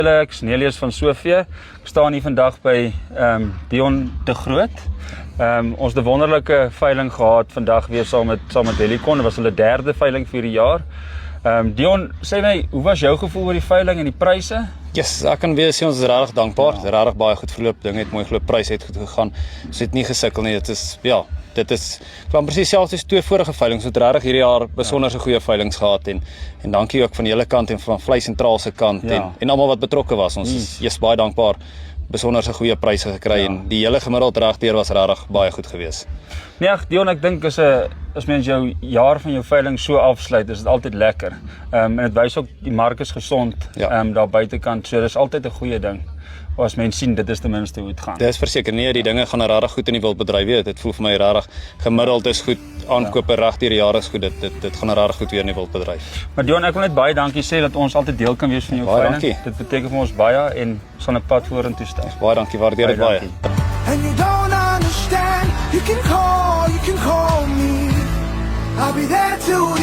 Ek is Nelius van Sofie. Ek staan hier vandag by Dion de Groot. Ons het 'n wonderlike veiling gehad vandag weer saam met Helicon. Dit was hulle derde veiling vir die jaar. Dion, sê my, hoe was jou gevoel oor die veiling en die pryse? Yes, ek kan weer sê ons is regtig dankbaar. Dit het regtig baie goed verloop. Dinge het mooi geloop, pryse het goed gegaan. Ons het nie gesukkel nie. Dit is kwam presies selfs as twee vorige veilings. Ons het regtig hierdie jaar besonderse goeie veilings gehad en dankie ook van die hele kant en van Vlei Sentraal se kant en almal wat betrokke was. Ons is baie dankbaar. Besonderse goeie pryse gekry en die hele gemiddeld regdeur was regtig baie goed geweest. Nee, Dion, ek dink as mens jou jaar van jou veiling so afsluit, is dit altyd lekker. En dit wys ook die mark is gesond daar buitekant. So dis altyd 'n goeie ding. As mens sien, dit is ten minste hoe dit gaan. Dit is verseker nie, die dinge gaan regtig goed in die wildbedryf wees. Dit voel vir my regtig gemiddeld is goed, aankope regdeur die jare is goed. Dit gaan regtig goed weer in die wildbedryf. Maar Dion, ek wil net baie dankie sê dat ons altyd deel kan wees van jou veiling. Dankie. Dit beteken vir ons baie en sal 'n pad vorentoe stel. Baie dankie, waardeer dit baie. And you don't understand, you can call me. I'll be there to